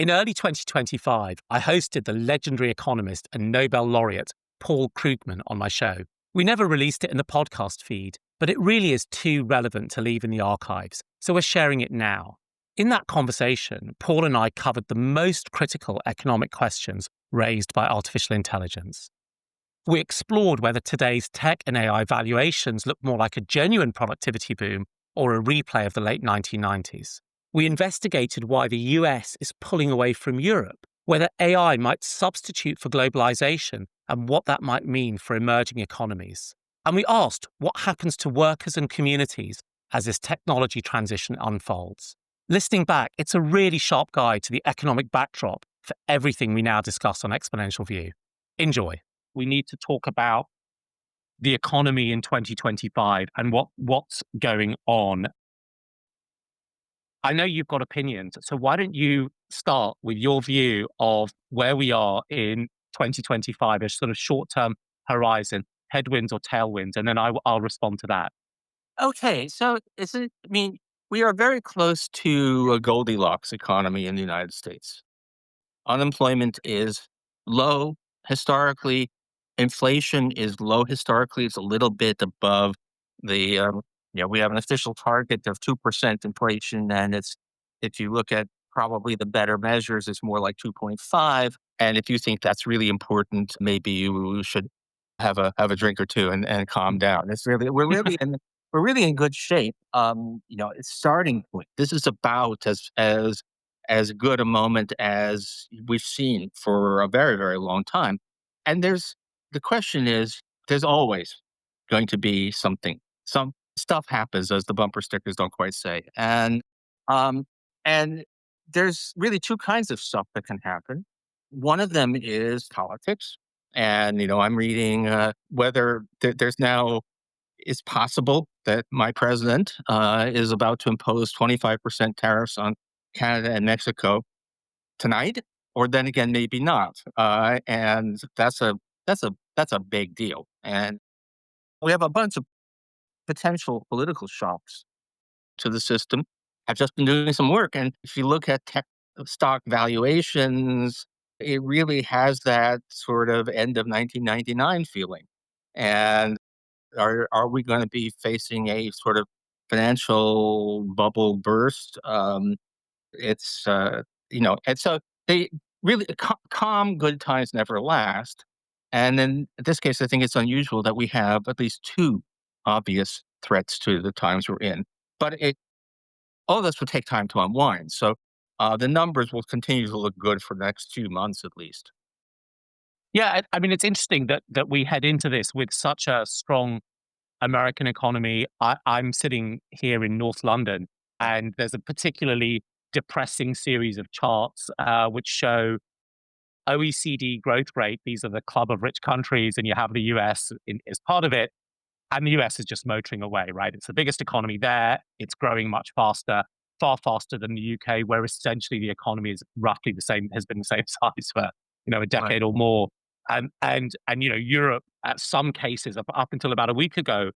In early 2025, I hosted the legendary economist and Nobel laureate Paul Krugman on my show. We never released it in the podcast feed, but it really is too relevant to leave in the archives, so we're sharing it now. In that conversation, Paul and I covered the most critical economic questions raised by artificial intelligence. We explored whether today's tech and AI valuations look more like a genuine productivity boom or a replay of the late 1990s. We investigated why the US is pulling away from Europe, whether AI might substitute for globalization and what that might mean for emerging economies. And we asked what happens to workers and communities as this technology transition unfolds. Listening back, it's a really sharp guide to the economic backdrop for everything we now discuss on Exponential View. Enjoy. We need to talk about the economy in 2025 and what's going on. I know you've got opinions, so why don't you start with your view of where we are in 2025 as sort of short-term horizon, headwinds or tailwinds, and then I'll respond to that. Okay, so we are very close to a Goldilocks economy in the United States. Unemployment is low historically. Inflation is low historically. It's a little bit above we have an official target of 2% inflation, and if you look at probably the better measures, it's more like 2.5. And if you think that's really important, maybe you should have a drink or two and calm down. We're really in good shape. It's starting point. This is about as good a moment as we've seen for a very, very long time. And the question is, there's always going to be something. Some stuff happens, as the bumper stickers don't quite say. And there's really two kinds of stuff that can happen. One of them is politics. And, I'm reading whether there's now, it's possible that my president is about to impose 25% tariffs on Canada and Mexico tonight, or then again, maybe not. And that's a big deal. And we have a bunch of potential political shocks to the system. I've just been doing some work, and if you look at tech stock valuations, it really has that sort of end of 1999 feeling. And are we going to be facing a sort of financial bubble burst? It's and so they really calm good times never last. And then in this case, I think it's unusual that we have at least two obvious threats to the times we're in. But all this will take time to unwind. So the numbers will continue to look good for the next 2 months at least. Yeah, I mean, it's interesting that we head into this with such a strong American economy. I'm sitting here in North London, and there's a particularly depressing series of charts which show OECD growth rate. These are the club of rich countries, and you have the US as part of it. And the US is just motoring away, right? It's the biggest economy there. It's growing much faster, far faster than the UK, where essentially the economy is roughly the same, has been the same size for, a decade or more. And Europe, at some cases, up until about a week ago,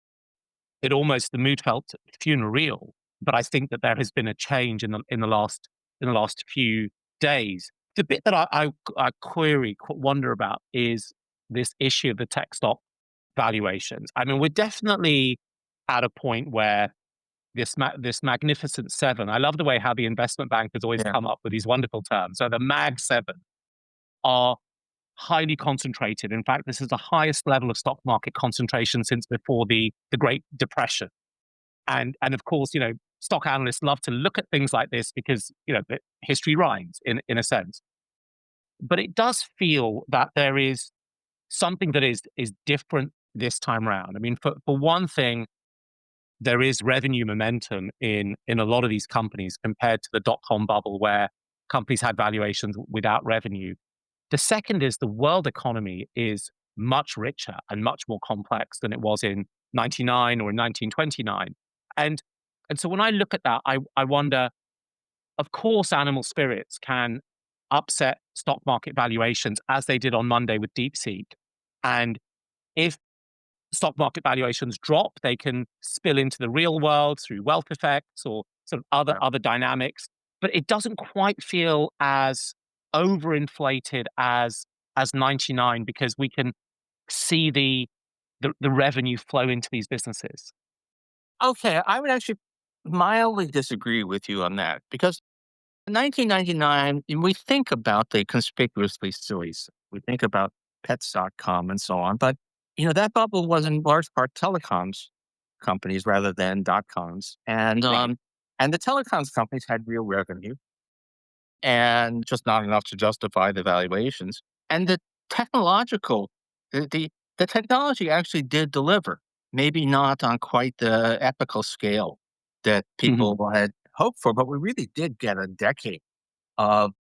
the mood felt funereal. But I think that there has been a change in the last few days. The bit that I wonder about is this issue of the tech stock valuations. I mean, we're definitely at a point where this magnificent seven. I love the way how the investment bankers always Yeah. come up with these wonderful terms. So the Mag Seven are highly concentrated. In fact, this is the highest level of stock market concentration since before the Great Depression. And of course, stock analysts love to look at things like this because history rhymes in a sense. But it does feel that there is something that is different this time around. I mean, for one thing, there is revenue momentum in a lot of these companies compared to the dot-com bubble where companies had valuations without revenue. The second is the world economy is much richer and much more complex than it was in 99 or in 1929. And so when I look at that, I wonder, of course, animal spirits can upset stock market valuations as they did on Monday with DeepSeek. And if stock market valuations drop, they can spill into the real world through wealth effects or sort of other dynamics. but it doesn't quite feel as overinflated as 99 because we can see the revenue flow into these businesses. Okay, I would actually mildly disagree with you on that because in 1999, and we think about the conspicuously silly stuff. We think about pets.com and so on, but that bubble was in large part telecoms companies rather than dot coms, Right. and the telecoms companies had real revenue and just not enough to justify the valuations. And technological, the, the the technology actually did deliver, maybe not on quite the epical scale that Mhm. people had hoped for, but we really did get a decade of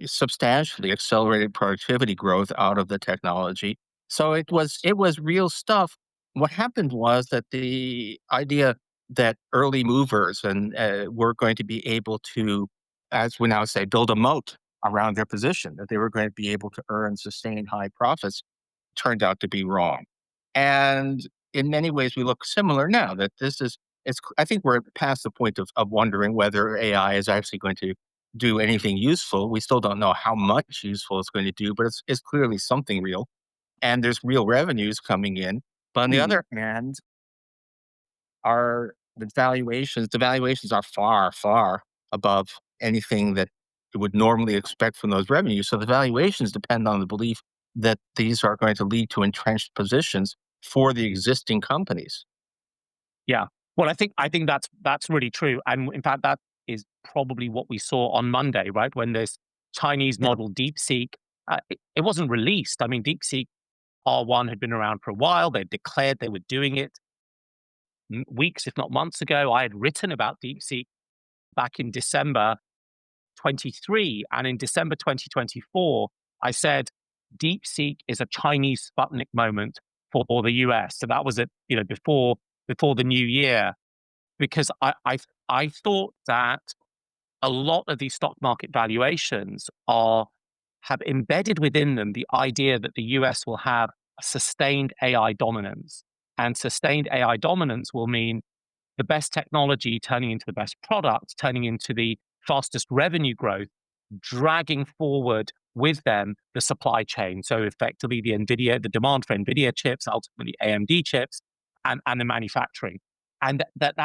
substantially accelerated productivity growth out of the technology. So it was real stuff. What happened was that the idea that early movers and were going to be able to, as we now say, build a moat around their position, that they were going to be able to earn sustained high profits, turned out to be wrong. And in many ways, we look similar now. That this is it's. I think we're past the point of wondering whether AI is actually going to do anything useful. We still don't know how much useful it's going to do, but it's clearly something real. And there's real revenues coming in. But on the Mhm. other hand, are the valuations are far, far above anything that you would normally expect from those revenues. So the valuations depend on the belief that these are going to lead to entrenched positions for the existing companies. Yeah. Well, I think that's really true, and in fact, that is probably what we saw on Monday, right? When this Chinese Yeah. model DeepSeek, it wasn't released. I mean, DeepSeek R1 had been around for a while. They declared they were doing it weeks, if not months ago. I had written about DeepSeek back in December 23, and in December 2024, I said DeepSeek is a Chinese Sputnik moment for the US. So that was it, before the new year, because I thought that a lot of these stock market valuations are have embedded within them the idea that the US will have a sustained AI dominance. And sustained AI dominance will mean the best technology turning into the best product, turning into the fastest revenue growth, dragging forward with them the supply chain. So effectively the demand for NVIDIA chips, ultimately AMD chips, and the manufacturing. And that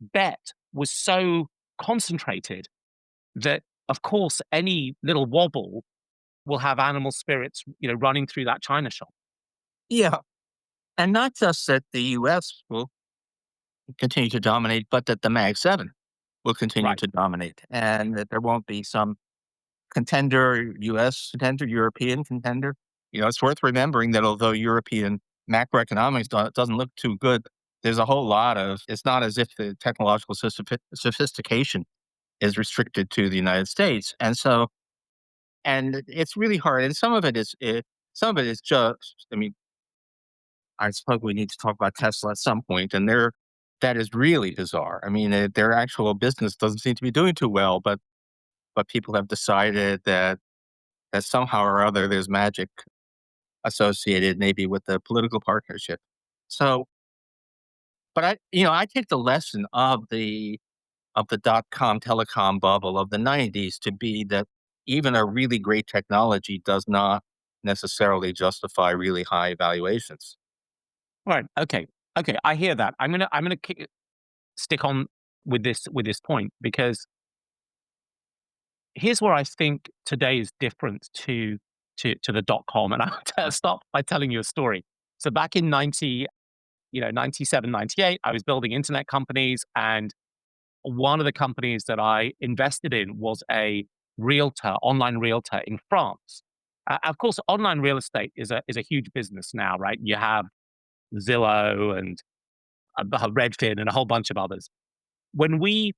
bet was so concentrated that of course any little wobble will have animal spirits, running through that china shop. Yeah. And not just that the US will continue to dominate, but that the Mag 7 will continue Right. to dominate and that there won't be some contender, US contender, European contender. It's worth remembering that although European macroeconomics doesn't look too good, there's a whole lot of, it's not as if the technological sophistication is restricted to the United States. And it's really hard. And some of it is just, I mean, I suppose we need to talk about Tesla at some point, and that is really bizarre. I mean, their actual business doesn't seem to be doing too well, but people have decided that somehow or other there's magic associated, maybe with the political partnership. So, but I take the lesson of the dot com telecom bubble of the '90s to be that even a really great technology does not necessarily justify really high valuations. Right. Okay. Okay. I hear that. I'm gonna stick on with this point because here's where I think today is different to the dot com, and I'll start by telling you a story. So back in 97, 98, I was building internet companies, and one of the companies that I invested in was a realtor, online realtor in France. Of course, online real estate is a huge business now, right? You have Zillow and Redfin and a whole bunch of others. When we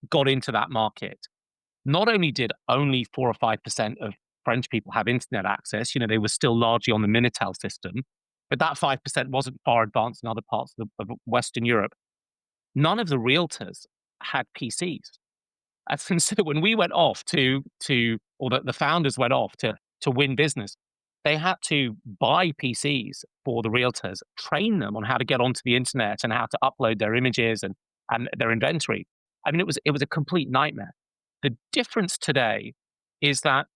got into that market, not only did only 4 or 5% of French people have internet access, they were still largely on the Minitel system, but that 5% wasn't far advanced in other parts of Western Europe. None of the realtors had PCs. And so when we went off or the founders went off to win business, they had to buy PCs for the realtors, train them on how to get onto the internet and how to upload their images and their inventory. I mean, it was a complete nightmare. The difference today is that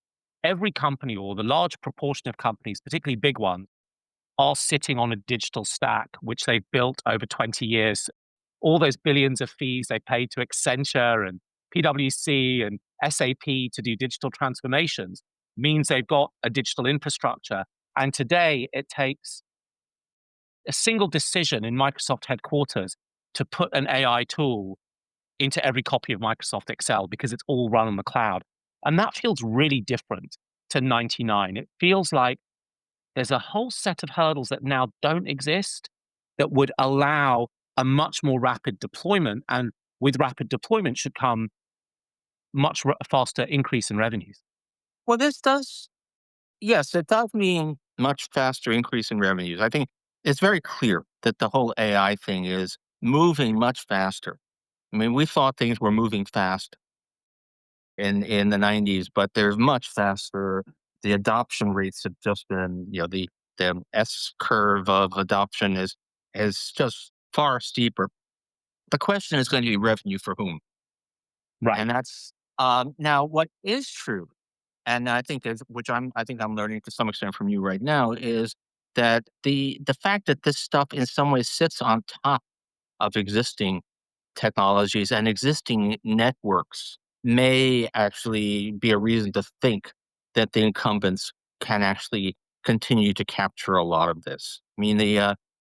every company, or the large proportion of companies, particularly big ones, are sitting on a digital stack, which they've built over 20 years. All those billions of fees they paid to Accenture and PwC and SAP to do digital transformations means they've got a digital infrastructure. And today it takes a single decision in Microsoft headquarters to put an AI tool into every copy of Microsoft Excel because it's all run on the cloud. And that feels really different to 99. It feels like there's a whole set of hurdles that now don't exist that would allow a much more rapid deployment. And with rapid deployment should come much faster increase in revenues. Well, this does, yes, it does mean much faster increase in revenues. I think it's very clear that the whole AI thing is moving much faster. I mean, we thought things were moving fast in the 90s, but they're much faster. The adoption rates have just been, the S curve of adoption is just far steeper. The question is going to be revenue for whom, Right. and that's now what is true, and I think is which I think I'm learning to some extent from you right now is that the fact that this stuff in some ways sits on top of existing technologies and existing networks may actually be a reason to think that the incumbents can actually continue to capture a lot of this. I mean,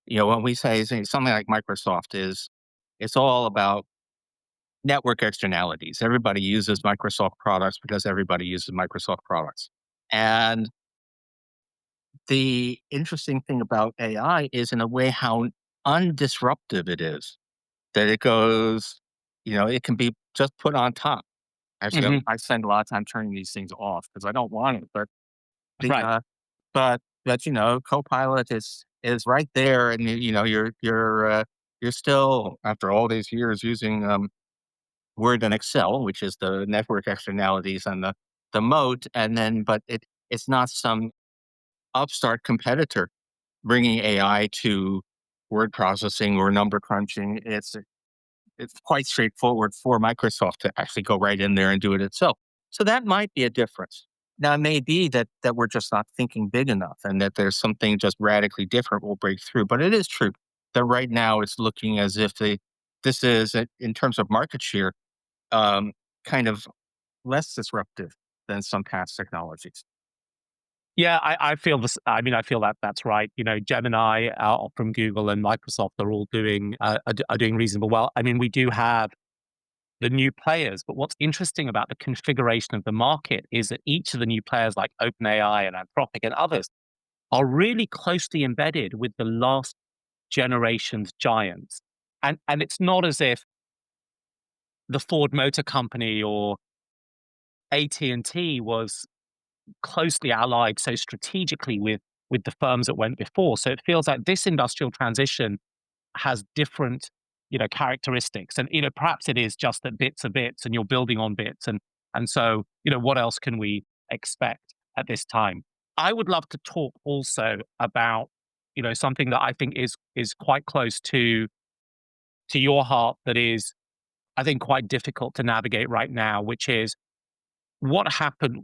when we say something like Microsoft is, it's all about network externalities. Everybody uses Microsoft products because everybody uses Microsoft products. And the interesting thing about AI is, in a way, how undisruptive it is that it goes, it can be just put on top. Actually, Hmm. I spend a lot of time turning these things off because I don't want it. But the Right. Copilot is right there, and you're still, after all these years, using Word and Excel, which is the network externalities and the moat, and then but it's not some upstart competitor bringing AI to word processing or number crunching. It's quite straightforward for Microsoft to actually go right in there and do it itself. So that might be a difference. Now, it may be that we're just not thinking big enough and that there's something just radically different will break through. But it is true that right now it's looking as if this is, in terms of market share, um, kind of less disruptive than some past technologies. Yeah, I feel this. I mean, I feel that that's right. Gemini from Google and Microsoft are all are doing reasonable well. I mean, we do have the new players, but what's interesting about the configuration of the market is that each of the new players, like OpenAI and Anthropic and others, are really closely embedded with the last generation's giants. And it's not as if the Ford Motor Company or AT&T was closely allied so strategically with the firms that went before. So it feels like this industrial transition has different, characteristics. And, perhaps it is just that bits are bits and you're building on bits. And so, what else can we expect at this time? I would love to talk also about, something that I think is quite close to your heart that is, I think, quite difficult to navigate right now, which is what happened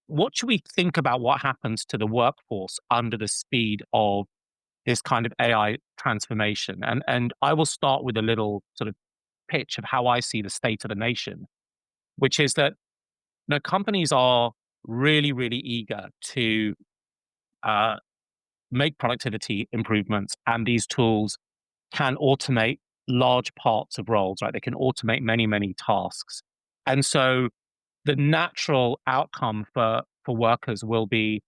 what should we think about what happens to the workforce under the speed of this kind of AI transformation? And I will start with a little sort of pitch of how I see the state of the nation, which is that companies are really, really eager to uh, make productivity improvements, and these tools can automate large parts of roles, right? They can automate many, many tasks. And so the natural outcome for workers will be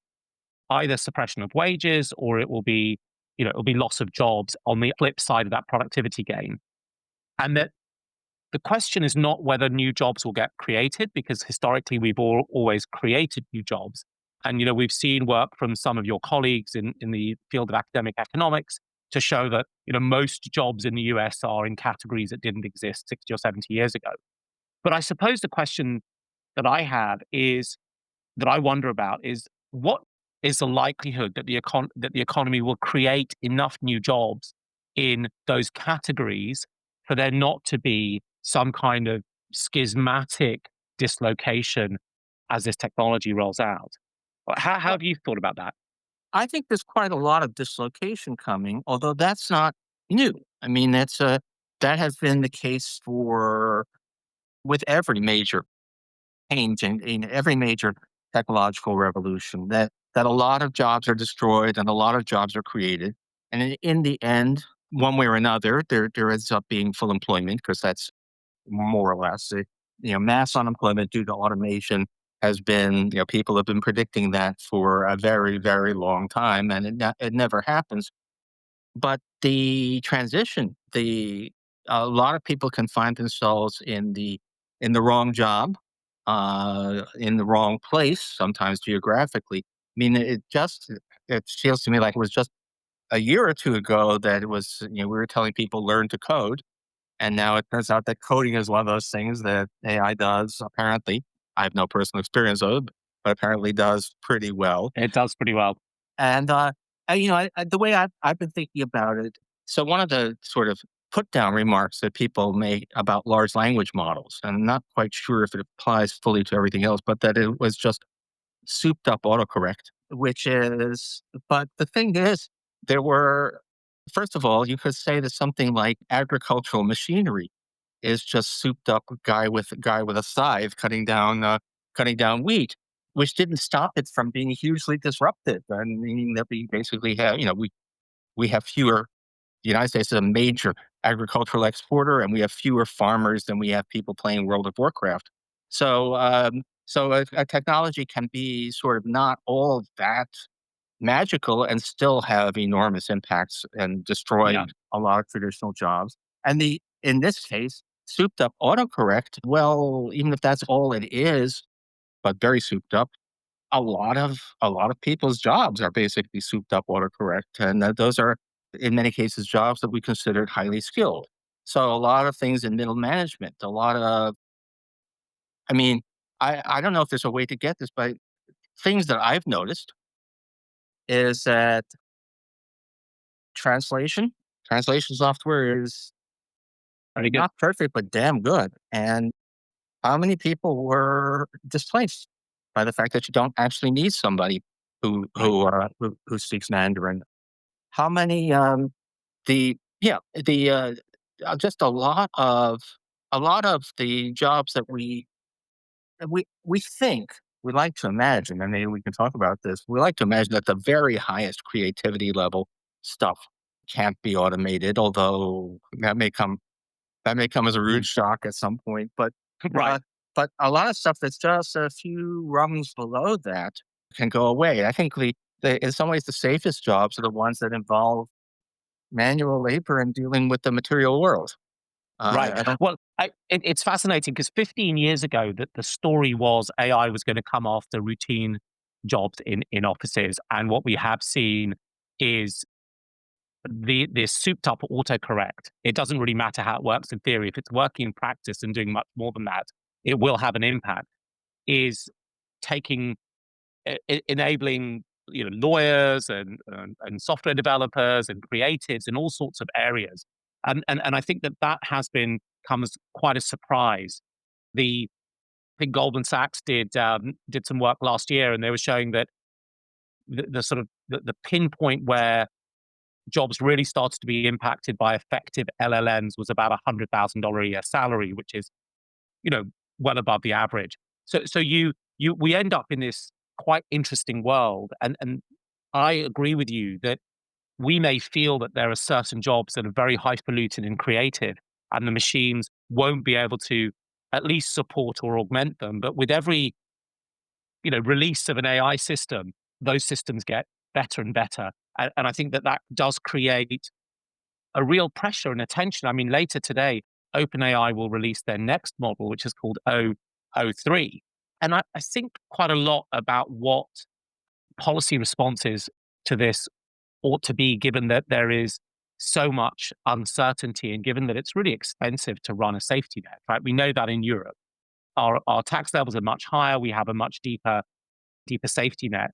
either suppression of wages or it will be, it'll be loss of jobs on the flip side of that productivity gain. And that the question is not whether new jobs will get created, because historically we've always created new jobs. And, we've seen work from some of your colleagues in the field of academic economics to show that, most jobs in the US are in categories that didn't exist 60 or 70 years ago. But I suppose the question that I have is that I wonder about is what is the likelihood that that the economy will create enough new jobs in those categories for there not to be some kind of schismatic dislocation as this technology rolls out. How Well, have you thought about that? I think there's quite a lot of dislocation coming, although that's not new. I mean, that has been the case for with every major change in every major technological revolution. That a lot of jobs are destroyed and a lot of jobs are created, and in the end, one way or another, there ends up being full employment because that's more or less it. Mass unemployment due to automation has been, people have been predicting that for a very, very long time, and it never happens. But the transition, the a lot of people can find themselves in the wrong job, in the wrong place, sometimes geographically. I mean, it feels to me like it was just a year or two ago that it was, we were telling people learn to code, and now it turns out that coding is one of those things that AI does, apparently. I have no personal experience of it, but apparently does pretty well. It does pretty well. And, the way I've been thinking about it, so one of the sort of put down remarks that people make about large language models, and I'm not quite sure if it applies fully to everything else, but that it was just souped up autocorrect, but the thing is, there were, first of all, you could say that something like agricultural machinery is just souped up guy with a scythe cutting down wheat, which didn't stop it from being hugely disruptive. And meaning that we basically have, we have fewer. The United States is a major agricultural exporter, and we have fewer farmers than we have people playing World of Warcraft. So a technology can be sort of not all that magical and still have enormous impacts and destroy Yeah. a lot of traditional jobs. And in this case, souped up autocorrect, well, even if that's all it is, but very souped up, a lot of people's jobs are basically souped up autocorrect. And those are in many cases jobs that we considered highly skilled. So a lot of things in middle management, a lot of I mean, I don't know if there's a way to get this, but things that I've noticed is that translation translation software is Very good. not perfect, but damn good. And how many people were displaced by the fact that you don't actually need somebody Right. who speaks Mandarin? How many the yeah the just a lot of the jobs that we think we like to imagine, and maybe we can talk about this. We like to imagine that the very highest creativity level stuff can't be automated, although that may come as a rude Mm. shock at some point. But Right. uh, but a lot of stuff that's just a few rungs below that can go away. I think in some ways the safest jobs are the ones that involve manual labor and dealing with the material world. Right. I don't. Well, it's fascinating because 15 years ago, that the story was AI was going to come after routine jobs in offices, and what we have seen is this souped up autocorrect. It doesn't really matter how it works in theory. If it's working in practice and doing much more than that, it will have an impact. Is taking enabling lawyers and software developers and creatives in all sorts of areas, and I think that that has been come as quite a surprise. The I think Goldman Sachs did some work last year, and they were showing that the sort of the pinpoint where jobs really started to be impacted by effective LLMs was about $100,000 a year salary, which is you know, well above the average. So we end up in this quite interesting world, and I agree with you that we may feel that there are certain jobs that are very highfalutin and creative, and the machines won't be able to at least support or augment them. But with every release of an AI system, those systems get better and better, and I think that that does create a real pressure and attention. I mean, later today, OpenAI will release their next model, which is called O3. And I think quite a lot about what policy responses to this ought to be, given that there is so much uncertainty and given that it's really expensive to run a safety net, right? We know that in Europe, our tax levels are much higher. We have a much deeper safety net.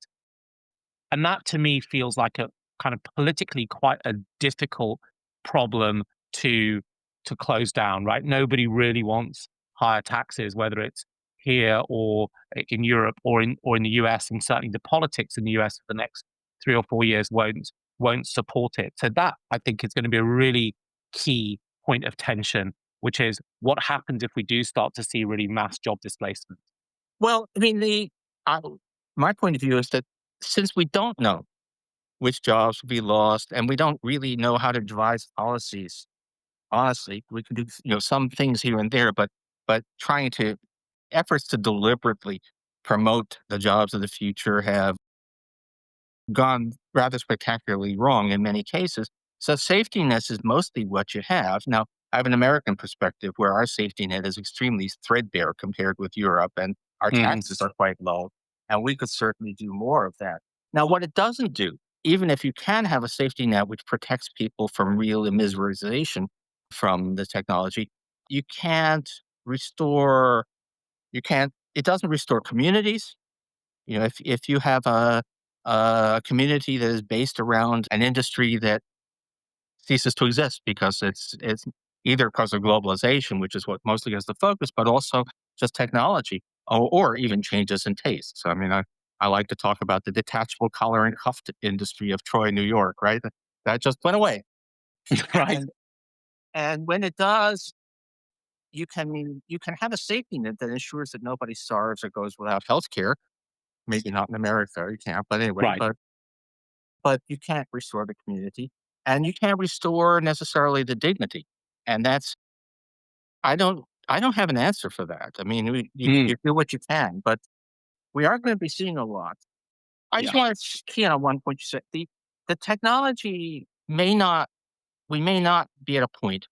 And that to me feels like a kind of politically quite a difficult problem to to close down, right? Nobody really wants higher taxes, whether it's here or in Europe or in the US, and certainly the politics in the US for the next 3 or 4 years won't support it. So that I think is going to be a really key point of tension, which is what happens if we do start to see really mass job displacement. Well, I mean, uh, my point of view is that since we don't know which jobs will be lost, and we don't really know how to devise policies, honestly, we can do some things here and there, but trying to efforts to deliberately promote the jobs of the future have gone rather spectacularly wrong in many cases. So safety nets is mostly what you have. Now, I have an American perspective where our safety net is extremely threadbare compared with Europe, and our Mhm. taxes are quite low, and we could certainly do more of that. Now, what it doesn't do, even if you can have a safety net which protects people from real immiseration from the technology, you can't restore, it doesn't restore communities. If you have a community that is based around an industry that ceases to exist because it's either because of globalization, which is what mostly has the focus, but also just technology or even changes in tastes. I mean, I like to talk about the detachable collar and cuff industry of Troy, New York, right? That just went away. Right. And and when it does, you can have a safety net that ensures that nobody starves or goes without health care. Maybe not in America, you can't, but anyway, Right. but you can't restore the community, and you can't restore necessarily the dignity. And that's I don't have an answer for that. I mean, Mm. you do what you can, but we are going to be seeing a lot. I just Yeah. want to key on one point you said. The technology may not we may not be at a point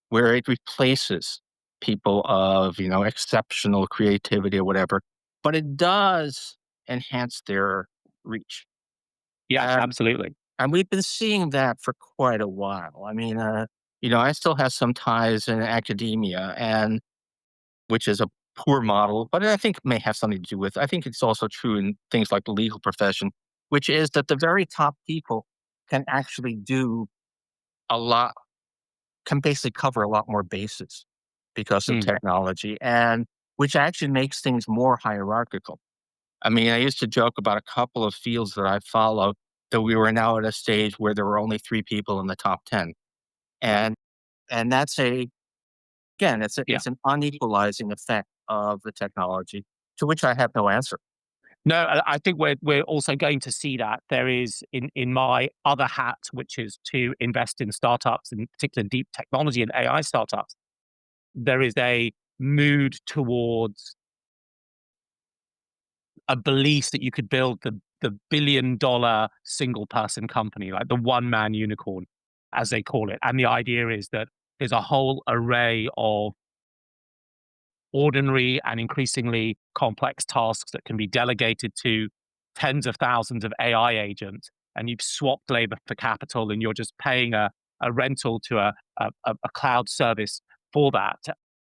where it replaces people of exceptional creativity or whatever, but it does enhance their reach. Yeah, And absolutely. And we've been seeing that for quite a while. I mean, I still have some ties in academia, and which is a poor model, but I think may have something to do with. I think it's also true in things like the legal profession, which is that the very top people can actually do a lot, can basically cover a lot more bases because of Mm. technology, and which actually makes things more hierarchical. I mean, I used to joke about a couple of fields that I follow that we were now at a stage where there were only 3 people in the top 10. And that's again, Yeah. it's an unequalizing effect of the technology to which I have no answer. No, I think we're also going to see that there is in my other hat, which is to invest in startups, in particular deep technology and AI startups. There is a mood towards a belief that you could build the billion-dollar single person company, like the one man unicorn, as they call it. And the idea is that there's a whole array of ordinary and increasingly complex tasks that can be delegated to tens of thousands of AI agents, and you've swapped labor for capital, and you're just paying a rental to a cloud service for that.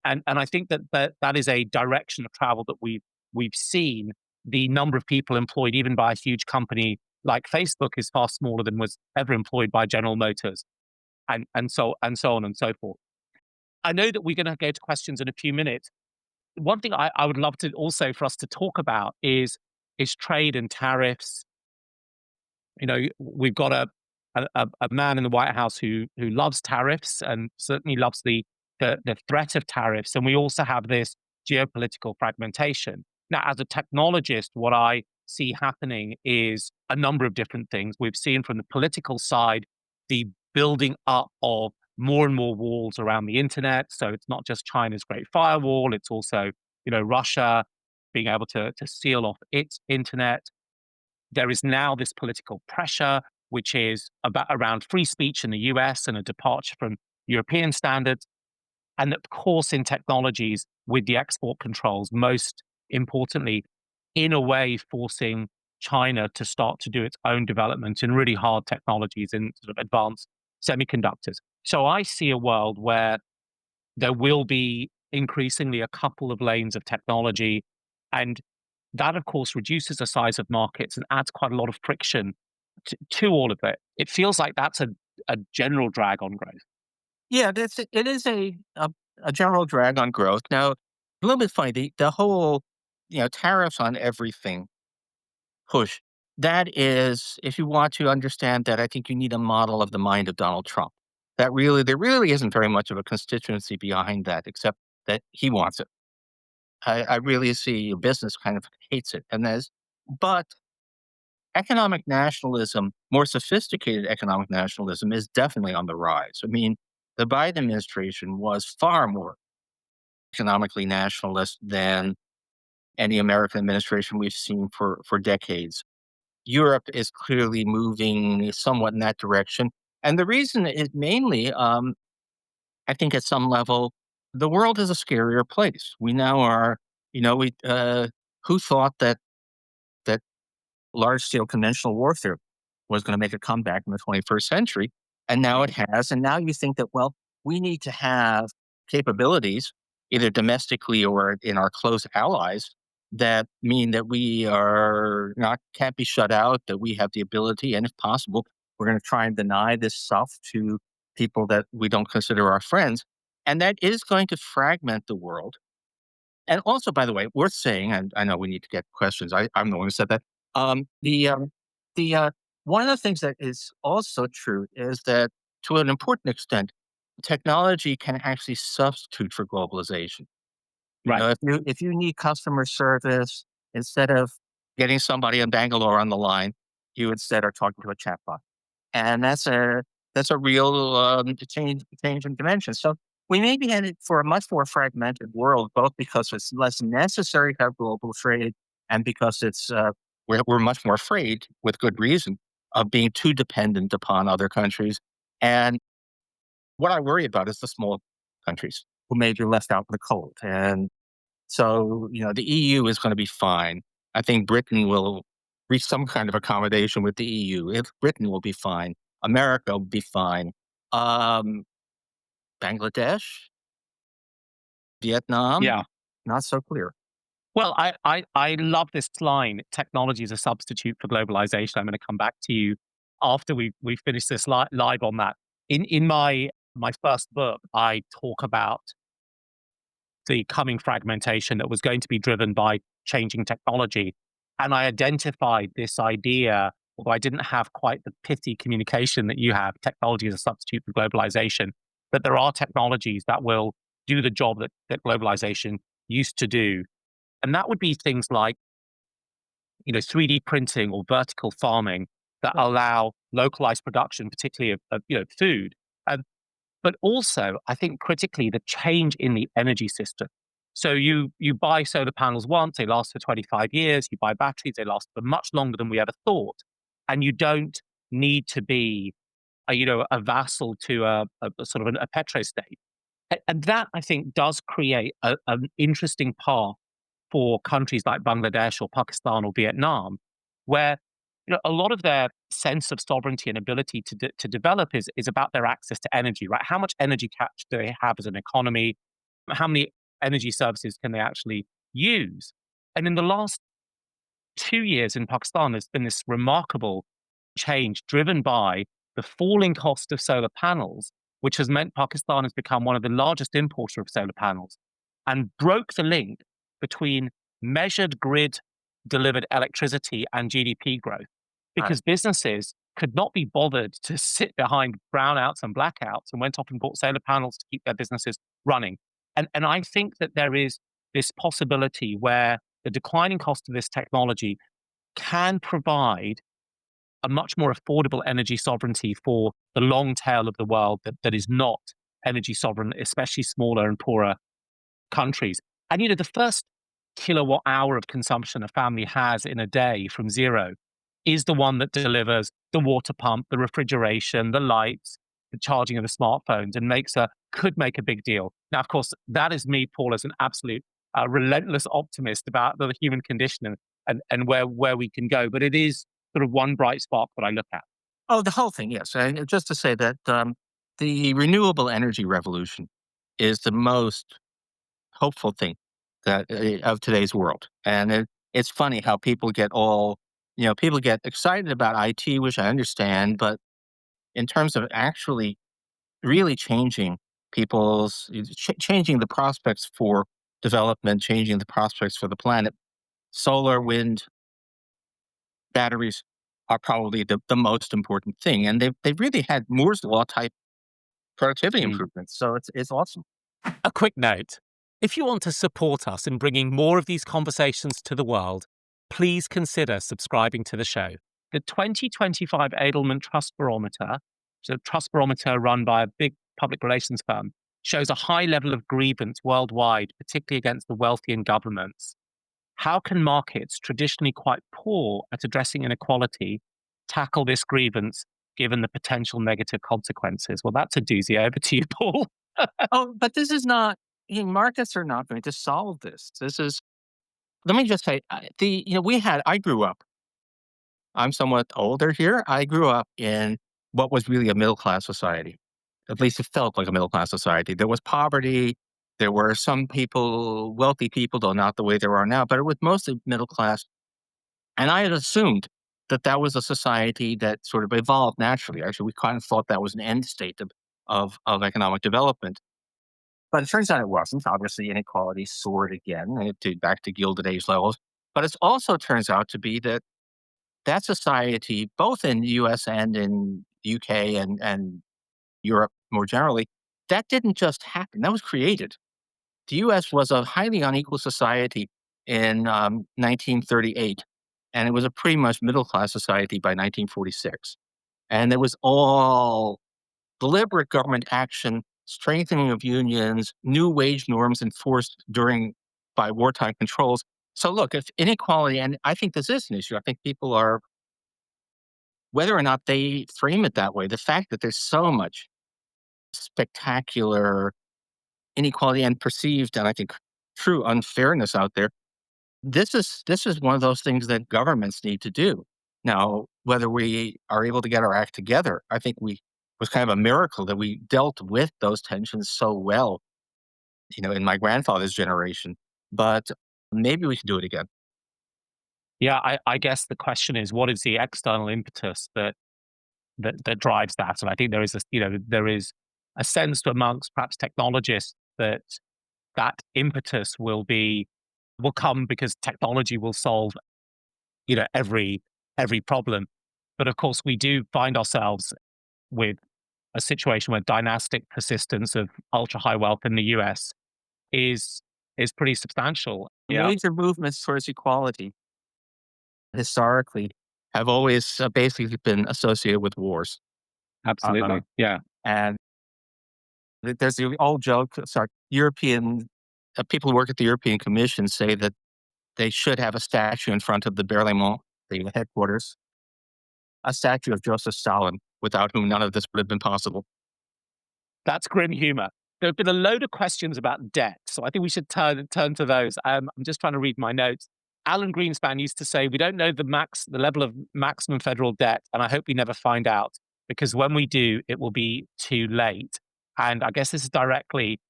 And I think that is a direction of travel that we've seen. The number of people employed, even by a huge company like Facebook, is far smaller than was ever employed by General Motors, and so on and so forth. I know that we're going to go to questions in a few minutes. One thing I would love to also for us to talk about is trade and tariffs. We've got a man in the White House who loves tariffs and certainly loves the threat of tariffs, and we also have this geopolitical fragmentation. Now, as a technologist, what I see happening is a number of different things. We've seen from the political side the building up of more and more walls around the internet. So it's not just China's Great Firewall; it's also Russia being able to seal off its internet. There is now this political pressure, which is about around free speech in the US and a departure from European standards. And of course, in technologies with the export controls, most importantly, in a way, forcing China to start to do its own development in really hard technologies in sort of advanced semiconductors. So I see a world where there will be increasingly a couple of lanes of technology. And that, of course, reduces the size of markets and adds quite a lot of friction to all of it. It feels like that's a general drag on growth. Yeah, it is a general drag on growth. Now, a little bit funny, the whole tariffs on everything push. That is, if you want to understand that, I think you need a model of the mind of Donald Trump. There really isn't very much of a constituency behind that, except that he wants it. I really see business kind of hates it, but economic nationalism, more sophisticated economic nationalism, is definitely on the rise. I mean, the Biden administration was far more economically nationalist than any American administration we've seen for decades. Europe is clearly moving somewhat in that direction. And the reason is mainly, I think at some level, the world is a scarier place. We now are, who thought that large scale conventional warfare was going to make a comeback in the 21st century? And now it has. And now you think that, well, we need to have capabilities, either domestically or in our close allies, that mean that we are not can't be shut out, that we have the ability, and if possible, we're going to try and deny this stuff to people that we don't consider our friends. And that is going to fragment the world. And also, by the way, worth saying, and I know we need to get questions. I'm the one who said that. The One of the things that is also true is that, to an important extent, technology can actually substitute for globalization. Right. If you need customer service, instead of getting somebody in Bangalore on the line, you instead are talking to a chatbot, and that's a real change in dimension. So we may be headed for a much more fragmented world, both because it's less necessary to have global trade, and because we're much more afraid, with good reason, of being too dependent upon other countries. And what I worry about is the small countries who may be left out in the cold. And so, the EU is going to be fine. I think Britain will reach some kind of accommodation with the EU. If Britain will be fine, America will be fine. Um, Bangladesh, Vietnam, Yeah. not so clear. Well, I love this line, technology is a substitute for globalization. I'm going to come back to you after we finish this live on that. In my first book, I talk about the coming fragmentation that was going to be driven by changing technology. And I identified this idea, although I didn't have quite the pithy communication that you have, technology as a substitute for globalization, that there are technologies that will do the job that globalization used to do. And that would be things like, 3D printing or vertical farming that allow localized production, particularly of food. But also, I think critically, the change in the energy system. So you buy solar panels once, they last for 25 years. You buy batteries, they last for much longer than we ever thought. And you don't need to be a vassal to a sort of a petrostate. And that, I think, does create an interesting path for countries like Bangladesh or Pakistan or Vietnam, where a lot of their sense of sovereignty and ability to develop is about their access to energy, right? How much energy catch do they have as an economy? How many energy services can they actually use? And in the last 2 years in Pakistan, there's been this remarkable change driven by the falling cost of solar panels, which has meant Pakistan has become one of the largest importer of solar panels and broke the link between measured grid delivered electricity and GDP growth Right. because businesses could not be bothered to sit behind brownouts and blackouts and went off and bought solar panels to keep their businesses running. And I think that there is this possibility where the declining cost of this technology can provide a much more affordable energy sovereignty for the long tail of the world that is not energy sovereign, especially smaller and poorer countries. And the first kilowatt hour of consumption a family has in a day from zero is the one that delivers the water pump, the refrigeration, the lights, the charging of the smartphones, and could make a big deal. Now, of course, that is me, Paul, as an absolute relentless optimist about the human condition and where we can go. But it is sort of one bright spark that I look at. Oh, the whole thing, yes. And just to say that the renewable energy revolution is the most hopeful thing of today's world. And it's funny how people get excited about IT, which I understand, but in terms of actually really changing the prospects for development, changing the prospects for the planet, solar, wind, batteries are probably the most important thing. And they've really had Moore's law type productivity Mm. improvements. So it's awesome. A quick note. If you want to support us in bringing more of these conversations to the world, please consider subscribing to the show. The 2025 Edelman Trust Barometer, which is a trust barometer run by a big public relations firm, shows a high level of grievance worldwide, particularly against the wealthy and governments. How can markets, traditionally quite poor at addressing inequality, tackle this grievance given the potential negative consequences? Well, that's a doozy. Over to you, Paul. Oh, but this is not, markets are not going to solve this. This is, let me just say, I grew up, I'm somewhat older here. I grew up in what was really a middle class society. At least it felt like a middle class society. There was poverty. There were some people, wealthy people, though not the way there are now, but it was mostly middle class. And I had assumed that that was a society that sort of evolved naturally. Actually, we kind of thought that was an end state of economic development. But it turns out it wasn't. Obviously, inequality soared again, back to Gilded Age levels. But it also turns out to be that that society, both in the US and in UK and Europe more generally, that didn't just happen. That was created. The US was a highly unequal society in 1938, and it was a pretty much middle class society by 1946. And it was all deliberate government action, strengthening of unions, new wage norms enforced during by wartime controls. So look, if inequality, and I think this is an issue, I think people are, whether or not they frame it that way, the fact that there's so much spectacular inequality and perceived, and I think true unfairness out there, this is one of those things that governments need to do. Now, whether we are able to get our act together, I think we was kind of a miracle that we dealt with those tensions so well, in my grandfather's generation. But maybe we should do it again. Yeah, I guess the question is, what is the external impetus that drives that? And I think there is there is a sense amongst perhaps technologists that that impetus will come because technology will solve every problem. But of course, we do find ourselves with a situation where dynastic persistence of ultra high wealth in the US is is pretty substantial. Yeah, Major movements towards equality historically have always basically been associated with wars. Uh, absolutely. Yeah. and there's the old joke, sorry, European people who work at the European Commission say that they should have a statue in front of the Berlaymont, the headquarters, a statue of Joseph Stalin, without whom none of this would have been possible. That's grim humor. There have been a load of questions about debt, so I think we should turn to those. I'm just trying to read my notes. Alan Greenspan used to say, "We don't know the level of maximum federal debt, and I hope we never find out because when we do, it will be too late." And I guess this is directly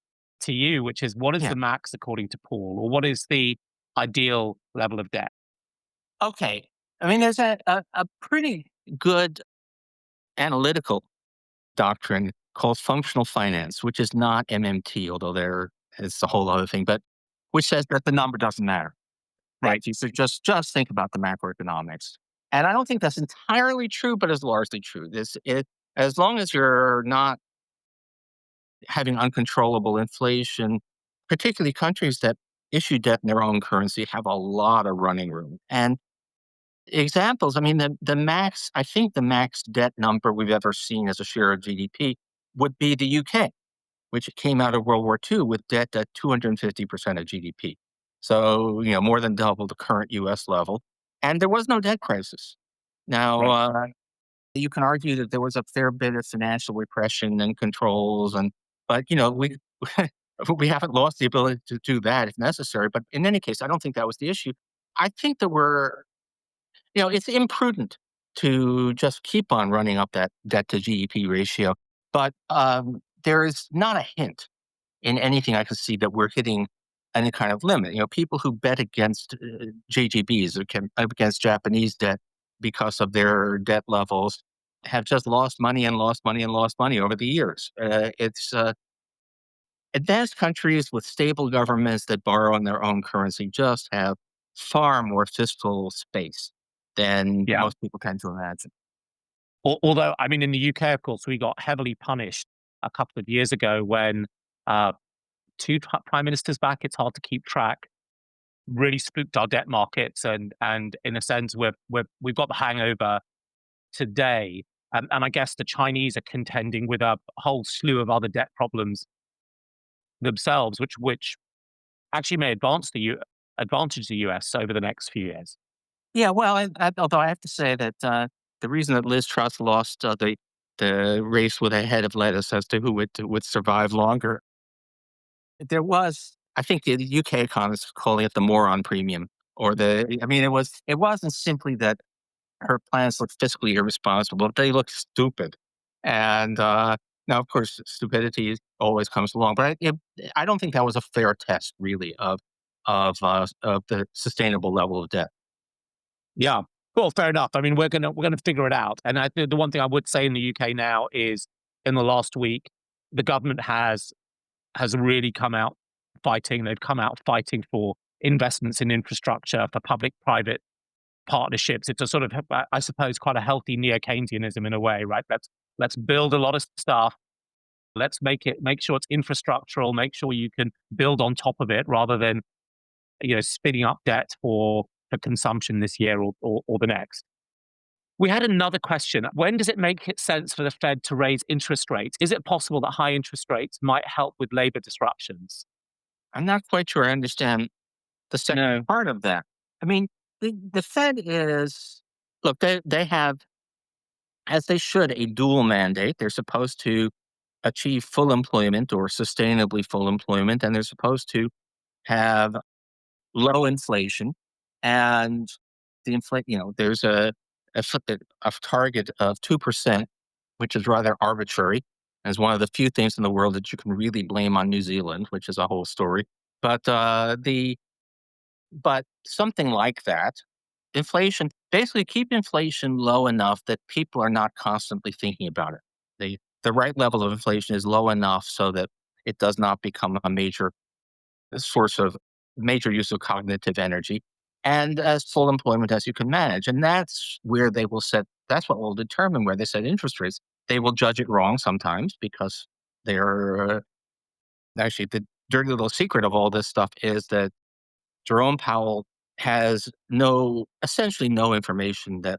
to you, which is, what is Yeah. the max according to Paul, or what is the ideal level of debt? Okay. I mean, there's a pretty good analytical doctrine called functional finance, which is not MMT, although there is a whole other thing, but which says that the number doesn't matter, right? You should just think about the macroeconomics. And I don't think that's entirely true, but it's largely true. As long as you're not having uncontrollable inflation, particularly countries that issue debt in their own currency have a lot of running room. And examples, I mean, I think the max debt number we've ever seen as a share of GDP would be the UK, which came out of World War II with debt at 250% of GDP. So, more than double the current US level. And there was no debt crisis. Now, Right. you can argue that there was a fair bit of financial repression and controls, but we we haven't lost the ability to do that if necessary. But in any case, I don't think that was the issue. I think that it's imprudent to just keep on running up that debt to GDP ratio. But there is not a hint in anything I can see that we're hitting any kind of limit. People who bet against JGBs or against Japanese debt because of their debt levels have just lost money and lost money and lost money over the years. It's advanced countries with stable governments that borrow in their own currency just have far more fiscal space than Yeah. most people tend to imagine. Although, I mean, in the UK, of course, we got heavily punished a couple of years ago when uh, two prime ministers back, it's hard to keep track, really spooked our debt markets, and in a sense, we've got the hangover today. And I guess the Chinese are contending with a whole slew of other debt problems themselves, which actually may advantage the US over the next few years. Yeah, well, although I have to say that the reason that Liz Truss lost the race with a head of lettuce as to who would survive longer, there was, I think, the UK economists calling it the moron premium, or the. I mean, it wasn't simply that her plans look fiscally irresponsible; they look stupid. And now, of course, stupidity always comes along, but I don't think that was a fair test, really, of the sustainable level of debt. Yeah. Well, fair enough. I mean, we're gonna figure it out. And the one thing I would say in the UK now is, in the last week, the government has really come out fighting. They've come out fighting for investments in infrastructure, for public-private partnerships. It's a sort of, I suppose, quite a healthy neo-Keynesianism in a way, right? Let's build a lot of stuff. Let's make sure it's infrastructural. Make sure you can build on top of it, rather than spinning up debt for consumption this year or the next. We had another question. When does it make sense for the Fed to raise interest rates? Is it possible that high interest rates might help with labor disruptions? I'm not quite sure I understand the second No. part of that. I mean, the Fed is, look, they have, as they should, a dual mandate. They're supposed to achieve full employment or sustainably full employment, and they're supposed to have low inflation. And there's a target of 2%, which is rather arbitrary, as one of the few things in the world that you can really blame on New Zealand, which is a whole story. But something like that, inflation, basically keep inflation low enough that people are not constantly thinking about it. The right level of inflation is low enough so that it does not become a source of major use of cognitive energy, and as full employment as you can manage. And that's what will determine where they set interest rates. They will judge it wrong sometimes because they're actually, the dirty little secret of all this stuff is that Jerome Powell has essentially no information that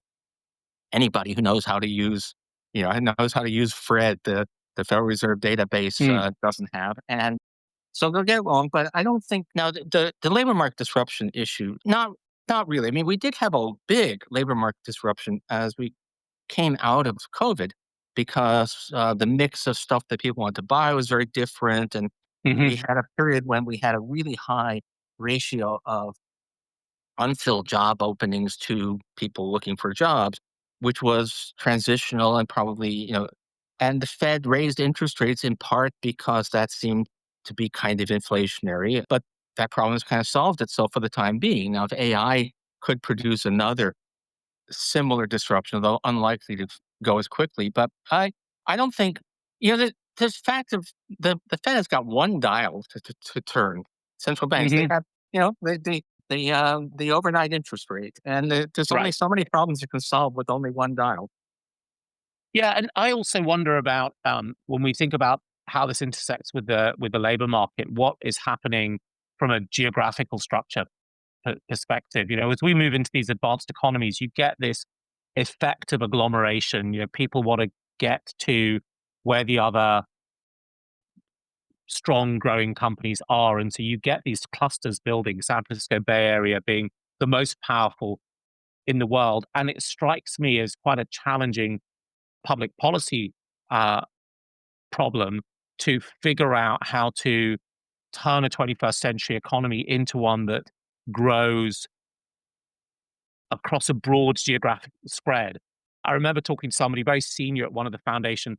anybody who knows how to use, knows how to use Fred, the Federal Reserve database, Hmm. doesn't have. And so they'll get it wrong, but I don't think now the labor market disruption issue, not really. I mean, we did have a big labor market disruption as we came out of COVID because the mix of stuff that people wanted to buy was very different, and Hmm. we had a period when we had a really high ratio of unfilled job openings to people looking for jobs, which was transitional and probably, and the Fed raised interest rates in part because that seemed to be kind of inflationary. But that problem has kind of solved itself for the time being. Now, if AI could produce another similar disruption, though unlikely to go as quickly. But I don't think, this fact of the Fed has got one dial to turn. Central banks, they Hmm. have, the overnight interest rate, and there's only Right. so many problems you can solve with only one dial. Yeah, and I also wonder about, when we think about how this intersects with the labor market, what is happening from a geographical structure perspective. As we move into these advanced economies, you get this effect of agglomeration. People want to get to where the other strong growing companies are, and so you get these clusters building. San Francisco Bay Area being the most powerful in the world, and it strikes me as quite a challenging public policy uh, problem to figure out how to turn a 21st century economy into one that grows across a broad geographic spread. I remember talking to somebody very senior at one of the foundation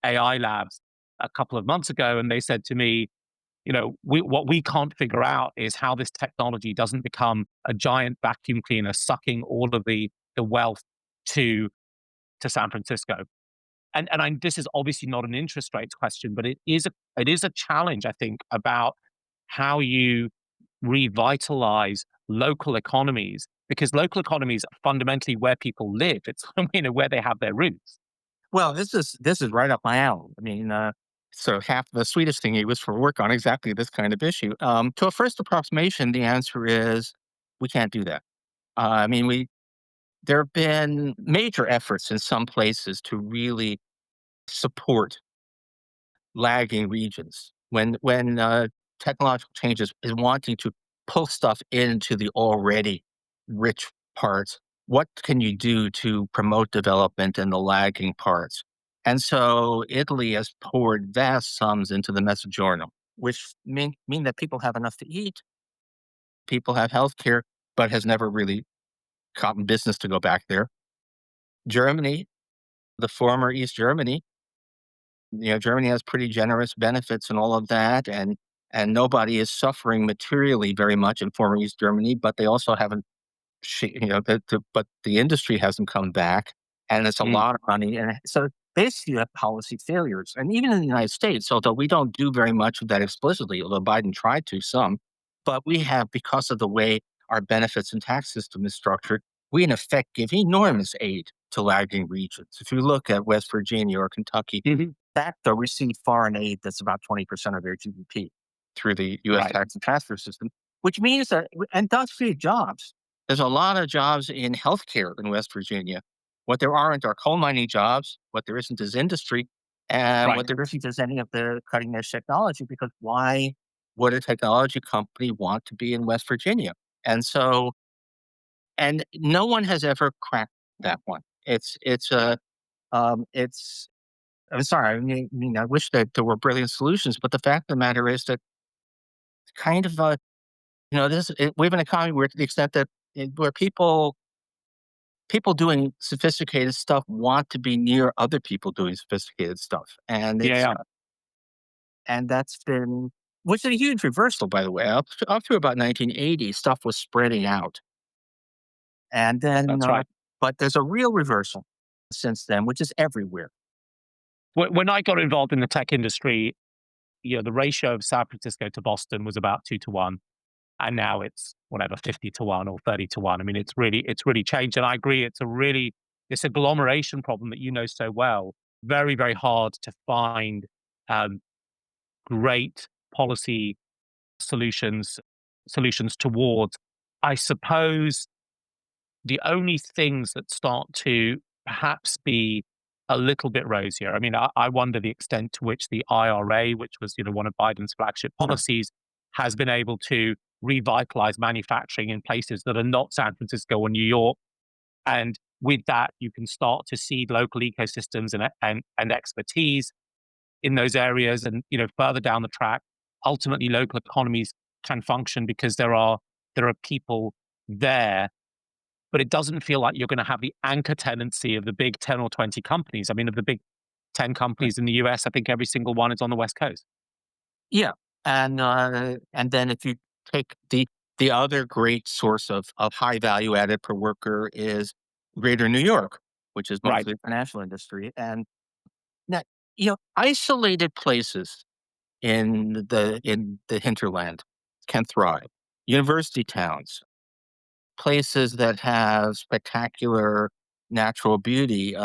AI labs a couple of months ago, and they said to me, what we can't figure out is how this technology doesn't become a giant vacuum cleaner sucking all of the wealth to San Francisco. This is obviously not an interest rates question, but it is a challenge, I think, about how you revitalize local economies, because local economies are fundamentally where people live. It's where they have their roots. Well, this is right up my alley. I mean, so half the sweetest thing he was for work on exactly this kind of issue. To a first approximation, the answer is we can't do that. I mean, we there have been major efforts in some places to really support lagging regions when technological changes is wanting to pull stuff into the already rich parts. What can you do to promote development in the lagging parts? And so Italy has poured vast sums into the Mezzogiorno, which mean that people have enough to eat, people have health care, but has never really gotten business to go back there. Germany, the former East Germany, Germany has pretty generous benefits and all of that, and nobody is suffering materially very much in former East Germany, but they also haven't, but the industry hasn't come back, and it's a Mm. lot of money, and so basically you have policy failures, and even in the United States, although we don't do very much of that explicitly, although Biden tried to some, but we have because of the way our benefits and tax system is structured, we in effect give enormous aid to lagging regions. If you look at West Virginia or Kentucky, Mhm. that though receive foreign aid that's about 20% of their GDP through the US Right. tax and transfer system, which means that and does create jobs. There's a lot of jobs in healthcare in West Virginia. What there aren't are coal mining jobs. What there isn't is industry. And Right. what there isn't is any of the cutting edge technology because why would a technology company want to be in West Virginia? And so, and no one has ever cracked that one. It's I'm sorry. I wish that there were brilliant solutions, but the fact of the matter is that kind of, we have an economy where, to the extent that where people doing sophisticated stuff want to be near other people doing sophisticated stuff, Yeah. Yeah. and that's been which is a huge reversal, by the way. Up to about 1980, stuff was spreading out, and then, That's right. but there's a real reversal since then, which is everywhere. When I got involved in the tech industry, the ratio of San Francisco to Boston was about 2 to 1, and now it's whatever 50 to 1 or 30 to 1. I mean, it's really changed, and I agree. This agglomeration problem that you know so well. Very very hard to find um, great policy solutions towards. I suppose the only things that start to perhaps be a little bit rosier. I mean, I wonder the extent to which the IRA, which was one of Biden's flagship policies, has been able to revitalize manufacturing in places that are not San Francisco or New York. And with that, you can start to see local ecosystems and expertise in those areas. And further down the track, ultimately, local economies can function because there are people there, but it doesn't feel like you're going to have the anchor tenancy of the big 10 or 20 companies. I mean, of the big 10 companies in the US, I think every single one is on the West Coast. Yeah, and then if you take the other great source of high value added per worker is Greater New York, which is Right. mostly the financial industry, and now isolated places in the hinterland can thrive. University towns, places that have spectacular natural beauty,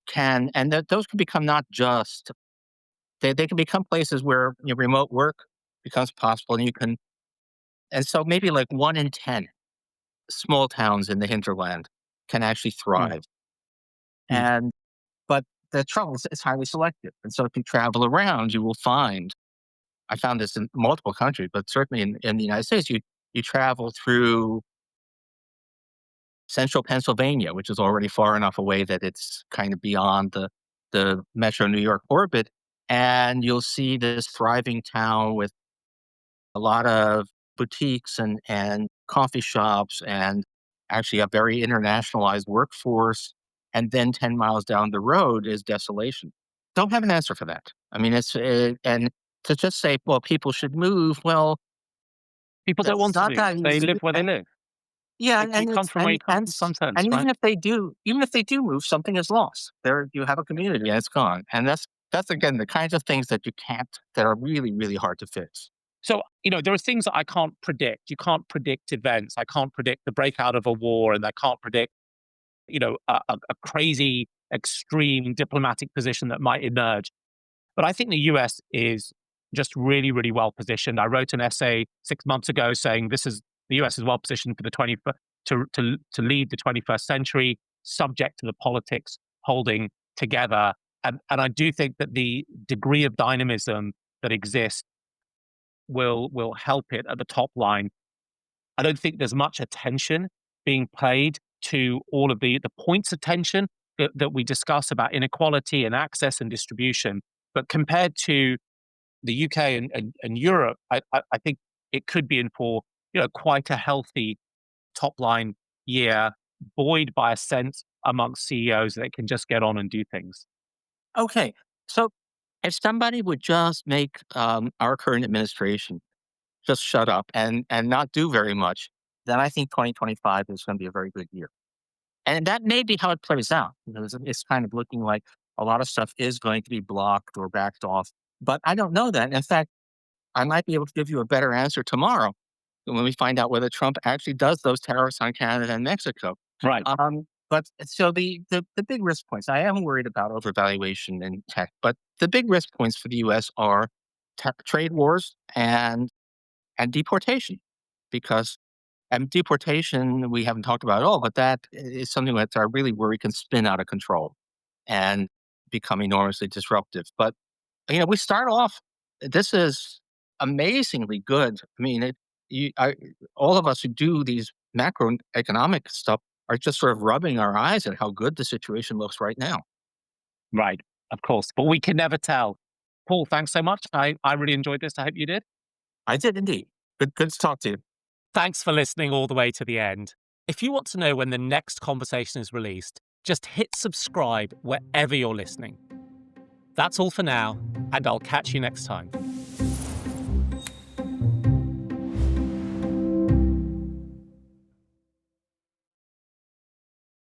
can and those can become not just they can become places where remote work becomes possible, and you can and so maybe like 1 in 10 small towns in the hinterland can actually Mm, thrive. mm. And but the trouble is it's highly selective, and so if you travel around, you will find I found this in multiple countries, but certainly in the United States, you travel through central Pennsylvania, which is already far enough away that it's kind of beyond the metro New York orbit, and you'll see this thriving town with a lot of boutiques and coffee shops and actually a very internationalized workforce. And then 10 miles down the road is desolation. Don't have an answer for that. I mean, and to just say, well, people should move. Well, People don't that's want to not move. that They easy. live where they live. Yeah, You and come it's from where you come and from, some sense, and right? even if they do move, something is lost. There, you have a community, and it's gone. And that's again the kinds of things that you can't that are really really hard to fix. So, there are things that I can't predict. You can't predict events. I can't predict the breakout of a war, and I can't predict, a crazy, extreme diplomatic position that might emerge. But I think the US is just really, really well positioned. I wrote an essay 6 months ago saying the US is well positioned for the 20 to lead the 21st century, subject to the politics holding together. And I do think that the degree of dynamism that exists will help it at the top line. I don't think there's much attention being paid to all of the points of tension that we discuss about inequality and access and distribution. But compared to the UK and Europe, I think it could be in for quite a healthy top line year, buoyed by a sense amongst CEOs that they can just get on and do things. Okay, so if somebody would just make our current administration just shut up and not do very much, then I think 2025 is going to be a very good year. And that may be how it plays out. It's kind of looking like a lot of stuff is going to be blocked or backed off. But I don't know that. In fact, I might be able to give you a better answer tomorrow when we find out whether Trump actually does those tariffs on Canada and Mexico. Right. But so the big risk points, I am worried about overvaluation in tech, but the big risk points for the US are trade wars and deportation, because and deportation we haven't talked about at all, but that is something that I really worry can spin out of control and become enormously disruptive. But we start off. This is amazingly good. I mean, all of us who do these macroeconomic stuff are just sort of rubbing our eyes at how good the situation looks right now. Right. Of course. But we can never tell. Paul, thanks so much. I really enjoyed this. I hope you did. I did indeed. Good to talk to you. Thanks for listening all the way to the end. If you want to know when the next conversation is released, just hit subscribe wherever you're listening. That's all for now, and I'll catch you next time.